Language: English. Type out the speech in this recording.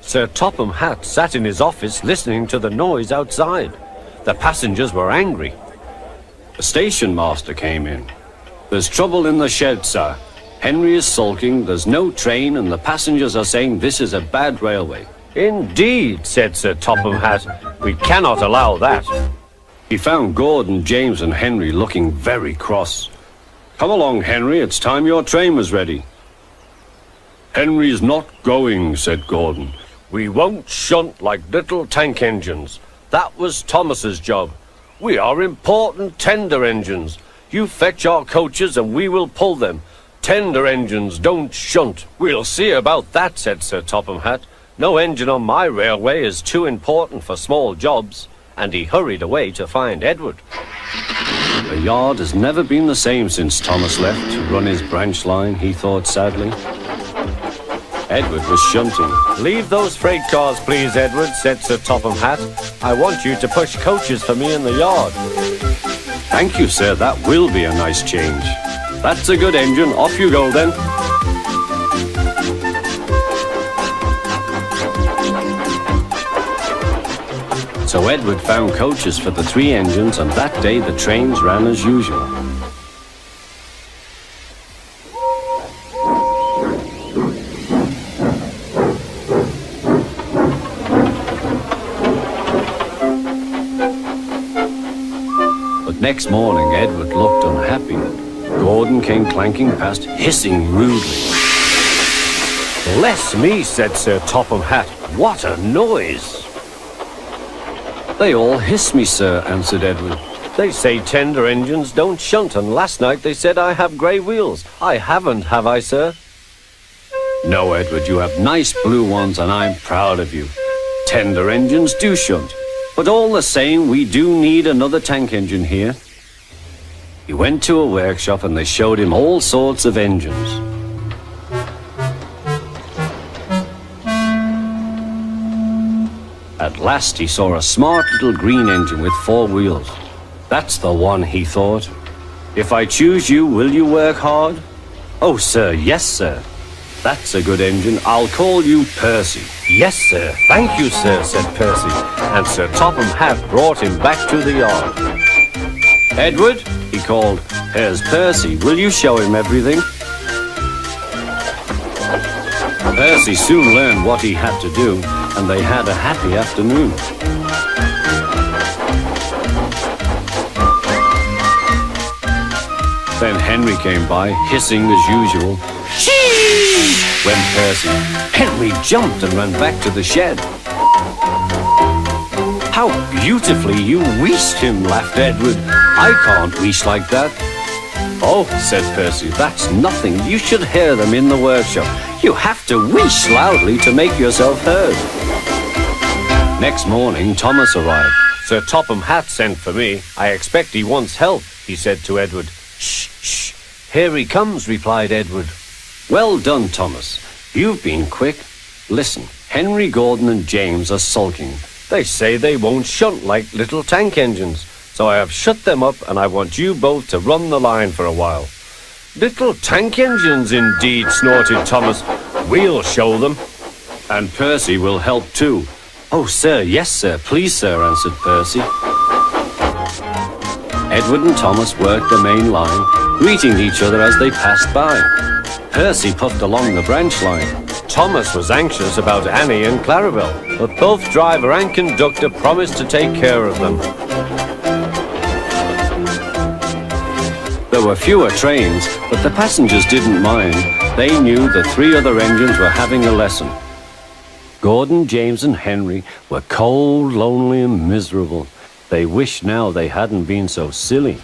Sir Topham Hatt sat in his office listening to the noise outside. The passengers were angry. The station master came in. "There's trouble in the shed, sir. Henry is sulking, there's no train, and the passengers are saying this is a bad railway." "Indeed," said Sir Topham Hatt. "We cannot allow that." He found Gordon, James, and Henry looking very cross. "Come along, Henry, it's time your train was ready." "Henry's not going," said Gordon. "We won't shunt like little tank engines. That was Thomas's job. We are important tender engines. You fetch our coaches and we will pull them. Tender engines don't shunt." "We'll see about that," said Sir Topham Hatt. "No engine on my railway is too important for small jobs." And he hurried away to find Edward. The yard has never been the same since Thomas left to run his branch line, he thought sadly. Edward was shunting. "Leave those freight cars, please, Edward," said Sir Topham Hatt. "I want you to push coaches for me in the yard." "Thank you, sir, that will be a nice change." "That's a good engine, off you go then." So Edward found coaches for the 3 engines, and that day the trains ran as usual. But next morning Edward looked unhappy. Gordon came clanking past, hissing rudely. "Bless me," said Sir Topham Hatt. "What a noise!" "They all hiss me, sir," answered Edward. "They say tender engines don't shunt, and last night they said I have grey wheels. I haven't, have I, sir?" "No, Edward, you have nice blue ones, and I'm proud of you. Tender engines do shunt, but all the same, we do need another tank engine here." He went to a workshop, and they showed him all sorts of engines. At last he saw a smart little green engine with 4 wheels. "That's the one," he thought. "If I choose you, will you work hard?" "Oh, sir, yes, sir." "That's a good engine. I'll call you Percy." "Yes, sir. Thank you, sir," said Percy. And Sir Topham Hatt brought him back to the yard. "Edward," he called, "here's Percy. Will you show him everything?" Percy soon learned what he had to do, and they had a happy afternoon. Then Henry came by, hissing as usual. "Chee!" went Percy. Henry jumped and ran back to the shed. "How beautifully you wheeshed him," laughed Edward. "I can't wheesh like that." "Oh," said Percy, "that's nothing. You should hear them in the workshop. You have to wheesh loudly to make yourself heard." Next morning, Thomas arrived. "Sir Topham Hatt sent for me. I expect he wants help," he said to Edward. "Shh, shh. Here he comes," replied Edward. "Well done, Thomas. You've been quick. Listen, Henry, Gordon, and James are sulking. They say they won't shunt like little tank engines. So I have shut them up, and I want you both to run the line for a while." "Little tank engines, indeed," snorted Thomas. "We'll show them." "And Percy will help too." "Oh, sir, yes, sir. Please, sir," answered Percy. Edward and Thomas worked the main line, greeting each other as they passed by. Percy puffed along the branch line. Thomas was anxious about Annie and Clarabel, but both driver and conductor promised to take care of them. There were fewer trains, but the passengers didn't mind. They knew the 3 other engines were having a lesson. Gordon, James, and Henry were cold, lonely, and miserable. They wished now they hadn't been so silly.